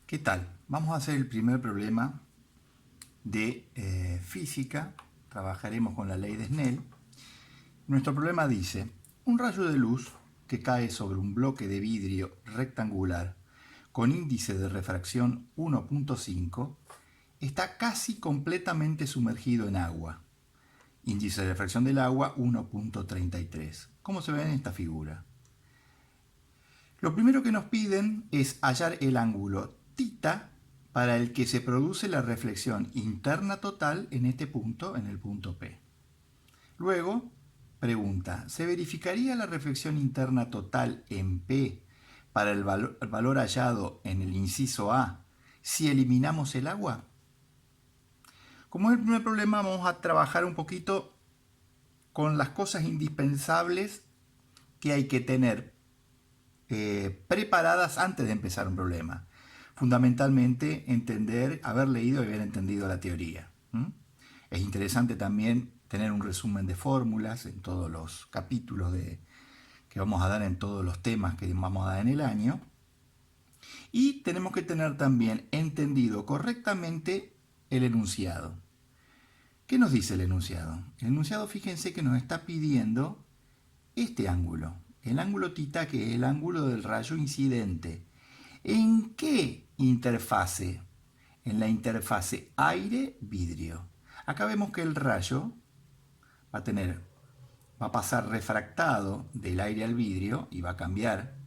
¿Qué tal? Vamos a hacer el primer problema de física. Trabajaremos con la ley de Snell. Nuestro problema dice, un rayo de luz que cae sobre un bloque de vidrio rectangular con índice de refracción 1.5 está casi completamente sumergido en agua. Índice de refracción del agua 1.33. ¿Cómo se ve en esta figura? Lo primero que nos piden es hallar el ángulo θ para el que se produce la reflexión interna total en este punto, en el punto P. Luego, pregunta, ¿se verificaría la reflexión interna total en P para el valor hallado en el inciso A si eliminamos el agua? Como es el primer problema, vamos a trabajar un poquito con las cosas indispensables que hay que tener preparadas antes de empezar un problema. Fundamentalmente, entender, haber leído y haber entendido la teoría. Es interesante también tener un resumen de fórmulas en todos los capítulos que vamos a dar en todos los temas que vamos a dar en el año. Y tenemos que tener también entendido correctamente el enunciado. ¿Qué nos dice el enunciado? El enunciado, fíjense que nos está pidiendo este ángulo, el ángulo θ, que es el ángulo del rayo incidente. ¿En qué interfase? En la interfase aire-vidrio. Acá vemos que el rayo va a pasar refractado del aire al vidrio y va a cambiar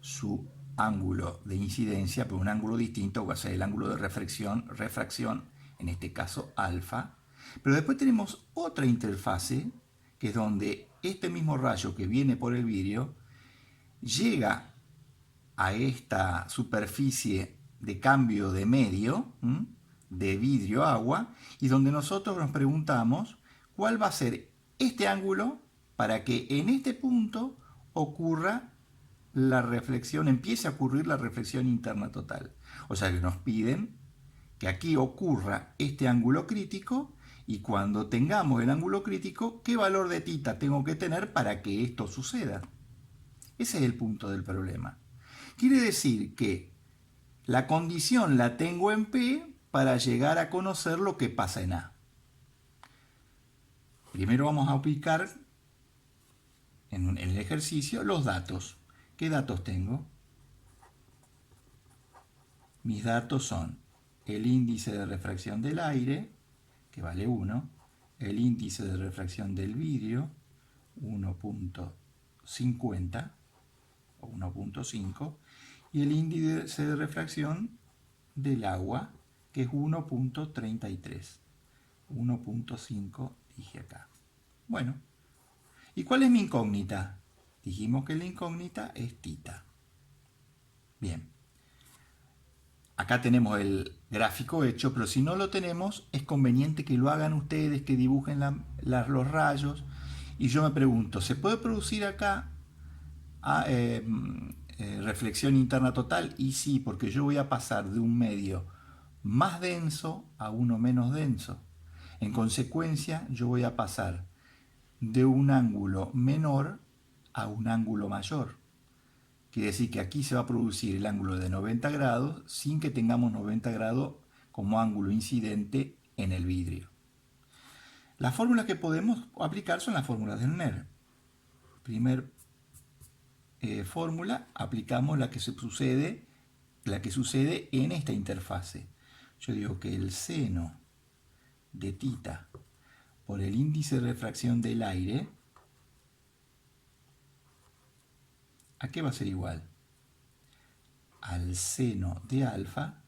su ángulo de incidencia por un ángulo distinto, va a ser el ángulo de refracción, en este caso alfa. Pero después tenemos otra interfase, que es donde este mismo rayo que viene por el vidrio llega a esta superficie de cambio de medio, de vidrio-agua, y donde nosotros nos preguntamos cuál va a ser este ángulo para que en este punto ocurra la reflexión, empiece a ocurrir la reflexión interna total. O sea que nos piden que aquí ocurra este ángulo crítico, y cuando tengamos el ángulo crítico, ¿qué valor de θ tengo que tener para que esto suceda? Ese es el punto del problema. Quiere decir que la condición la tengo en P para llegar a conocer lo que pasa en A. Primero vamos a aplicar en el ejercicio los datos. ¿Qué datos tengo? Mis datos son el índice de refracción del aire, que vale 1, el índice de refracción del vidrio, 1.50 o 1.5, y el índice de refracción del agua, que es 1.33. 1.5 dije acá. Bueno, ¿y cuál es mi incógnita? Dijimos que la incógnita es θ. Bien. Acá tenemos el gráfico hecho, pero si no lo tenemos, es conveniente que lo hagan ustedes, que dibujen los rayos. Y yo me pregunto, ¿se puede producir acá reflexión interna total? Y sí, porque yo voy a pasar de un medio más denso a uno menos denso. En consecuencia, yo voy a pasar de un ángulo menor a un ángulo mayor. Quiere decir que aquí se va a producir el ángulo de 90 grados sin que tengamos 90 grados como ángulo incidente en el vidrio. Las fórmulas que podemos aplicar son las fórmulas de Snell. Primer fórmula, aplicamos la que sucede en esta interfase. Yo digo que el seno de θ por el índice de refracción del aire, ¿a qué va a ser igual? Al seno de alfa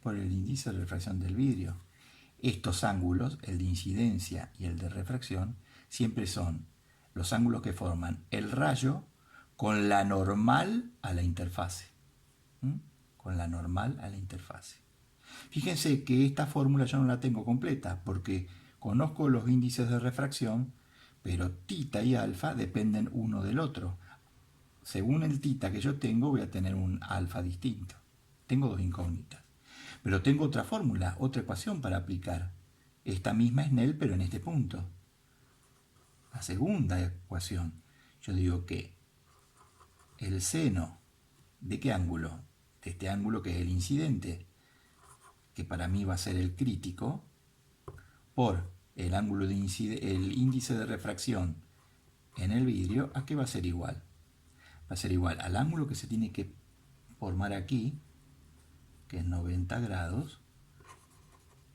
por el índice de refracción del vidrio. Estos ángulos, el de incidencia y el de refracción, siempre son los ángulos que forman el rayo con la normal a la interfase. Con la normal a la interfase. Fíjense que esta fórmula yo no la tengo completa porque conozco los índices de refracción, pero θ y alfa dependen uno del otro. Según el θ que yo tengo, voy a tener un alfa distinto. Tengo dos incógnitas. Pero tengo otra fórmula, otra ecuación para aplicar. Esta misma Snell, pero en este punto. La segunda ecuación. Yo digo que el seno, ¿de qué ángulo? de este ángulo que es el incidente, que para mí va a ser el crítico, por el ángulo de el índice de refracción en el vidrio, ¿a qué va a ser igual? Va a ser igual al ángulo que se tiene que formar aquí, que es 90 grados,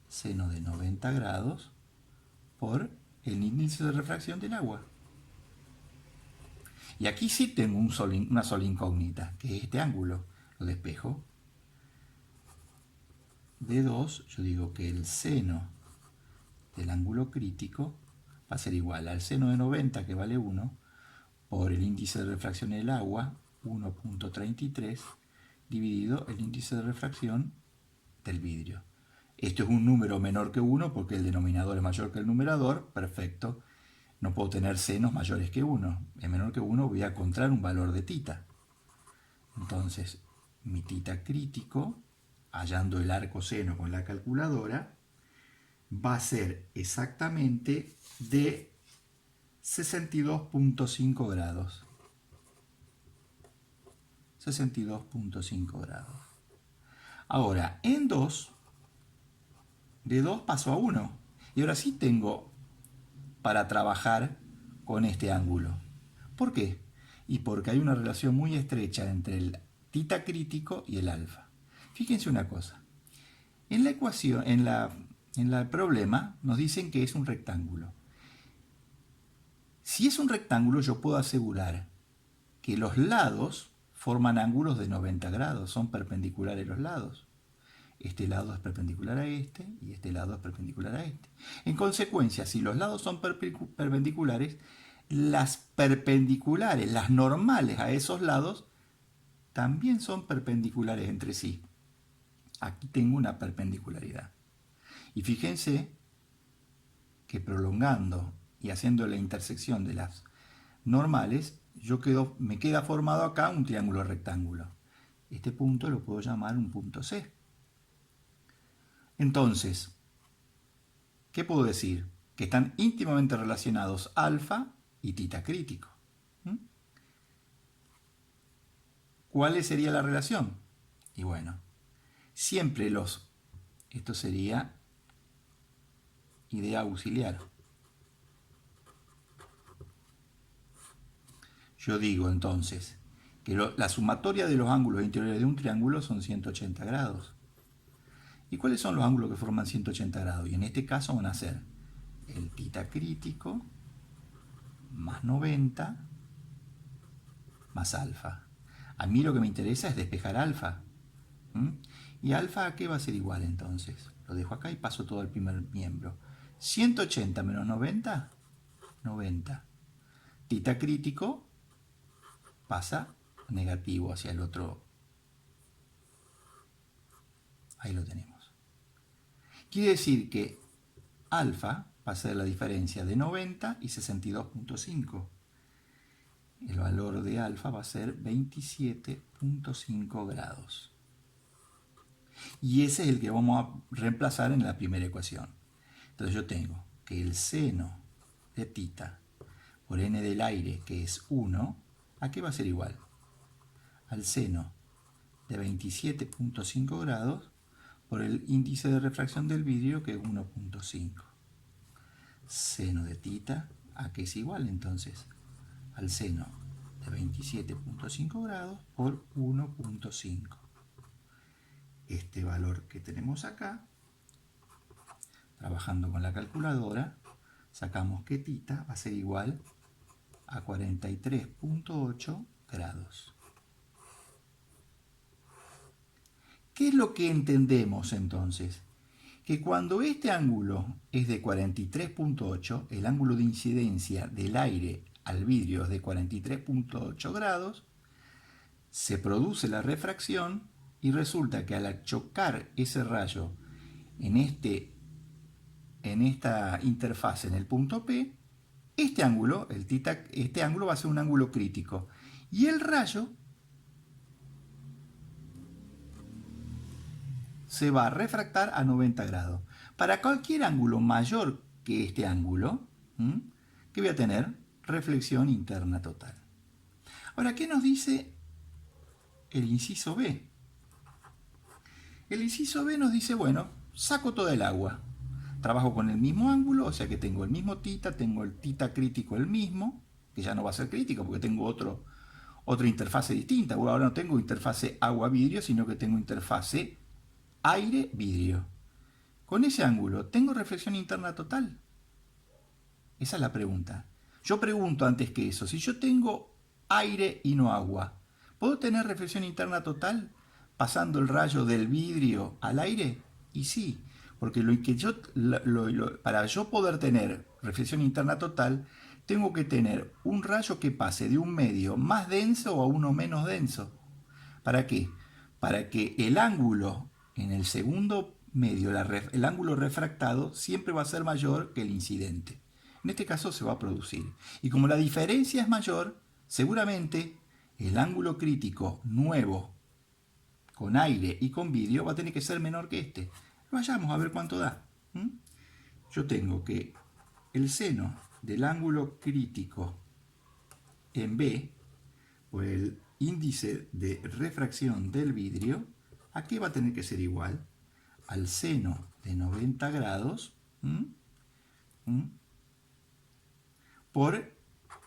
seno de 90 grados, por el índice de refracción del agua. Y aquí sí tengo una sola incógnita, que es este ángulo. Lo despejo. De 2, yo digo que el seno del ángulo crítico va a ser igual al seno de 90, que vale 1, por el índice de refracción del agua, 1.33, dividido el índice de refracción del vidrio. Esto es un número menor que 1 porque el denominador es mayor que el numerador. Perfecto. No puedo tener senos mayores que 1. Es menor que 1, voy a encontrar un valor de tita. Entonces, mi tita crítico, hallando el arco seno con la calculadora, va a ser exactamente de 62.5 grados. 62.5 grados. Ahora, en 2, de 2 paso a 1. Y ahora sí tengo para trabajar con este ángulo. ¿Por qué? Y porque hay una relación muy estrecha entre el tita crítico y el alfa. Fíjense una cosa. En la ecuación, en el problema, nos dicen que es un rectángulo. Si es un rectángulo, yo puedo asegurar que los lados forman ángulos de 90 grados, son perpendiculares los lados. Este lado es perpendicular a este y este lado es perpendicular a este. En consecuencia, si los lados son perpendiculares, las perpendiculares, las normales a esos lados, también son perpendiculares entre sí. Aquí tengo una perpendicularidad. Y fíjense que prolongando y haciendo la intersección de las normales, me queda formado acá un triángulo rectángulo. Este punto lo puedo llamar un punto C. Entonces, ¿qué puedo decir? Que están íntimamente relacionados alfa y tita crítico. ¿Cuál sería la relación? Y bueno, siempre esto sería idea auxiliar. Yo digo entonces que la sumatoria de los ángulos interiores de un triángulo son 180 grados. ¿Y cuáles son los ángulos que forman 180 grados? Y en este caso van a ser el tita crítico más 90 más alfa. A mí lo que me interesa es despejar alfa. ¿Y alfa a qué va a ser igual entonces? Lo dejo acá y paso todo al primer miembro. 180 menos 90, 90. Tita crítico pasa negativo hacia el otro. Ahí lo tenemos. Quiere decir que alfa va a ser la diferencia de 90 y 62.5. El valor de alfa va a ser 27.5 grados. Y ese es el que vamos a reemplazar en la primera ecuación. Entonces yo tengo que el seno de tita por n del aire, que es 1, ¿a qué va a ser igual? Al seno de 27.5 grados por el índice de refracción del vidrio, que es 1.5. Seno de tita, ¿a qué es igual entonces? Al seno de 27.5 grados por 1.5. Este valor que tenemos acá, trabajando con la calculadora, sacamos que tita va a ser igual a 43.8 grados. ¿Qué es lo que entendemos entonces? Que cuando este ángulo es de 43.8, el ángulo de incidencia del aire al vidrio es de 43.8 grados, se produce la refracción y resulta que al chocar ese rayo en esta interfaz en el punto P, este ángulo va a ser un ángulo crítico y el rayo se va a refractar a 90 grados. Para cualquier ángulo mayor que este ángulo, ¿qué voy a tener? Reflexión interna total. Ahora, ¿qué nos dice el inciso B? El inciso B nos dice, bueno, saco toda el agua. Trabajo con el mismo ángulo, o sea que tengo el mismo tita, tengo el tita crítico el mismo, que ya no va a ser crítico porque tengo otra interfase distinta. Ahora no tengo interfase agua-vidrio, sino que tengo interfase aire-vidrio. Con ese ángulo, ¿tengo reflexión interna total? Esa es la pregunta. Yo pregunto antes que eso, si yo tengo aire y no agua, ¿puedo tener reflexión interna total pasando el rayo del vidrio al aire? Y sí, porque para yo poder tener reflexión interna total, tengo que tener un rayo que pase de un medio más denso a uno menos denso. ¿Para qué? Para que el ángulo en el segundo medio, el ángulo refractado, siempre va a ser mayor que el incidente. En este caso se va a producir. Y como la diferencia es mayor, seguramente el ángulo crítico nuevo con aire y con vidrio va a tener que ser menor que este. Vayamos a ver cuánto da. Yo tengo que el seno del ángulo crítico en B, o el índice de refracción del vidrio, ¿a qué va a tener que ser igual? Al seno de 90 grados por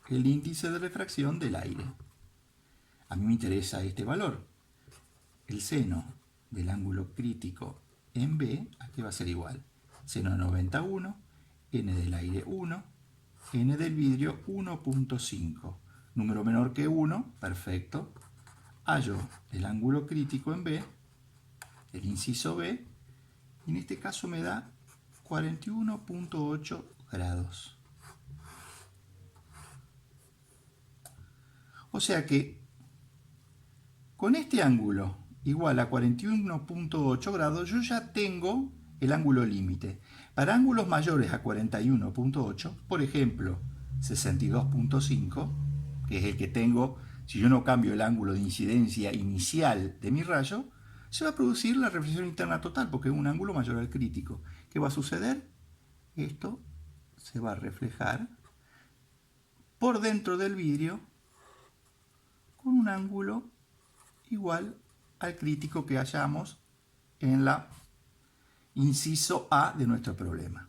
el índice de refracción del aire. A mí me interesa este valor. El seno del ángulo crítico en B, ¿a qué va a ser igual? Seno de 91, n del aire 1, n del vidrio 1.5. Número menor que 1, perfecto. Hallo el ángulo crítico en B, el inciso B, y en este caso me da 41.8 grados. O sea que con este ángulo igual a 41.8 grados, yo ya tengo el ángulo límite. Para ángulos mayores a 41.8, por ejemplo, 62.5, que es el que tengo, si yo no cambio el ángulo de incidencia inicial de mi rayo, se va a producir la reflexión interna total, porque es un ángulo mayor al crítico. ¿Qué va a suceder? Esto se va a reflejar por dentro del vidrio con un ángulo igual al crítico que hallamos en la inciso A de nuestro problema.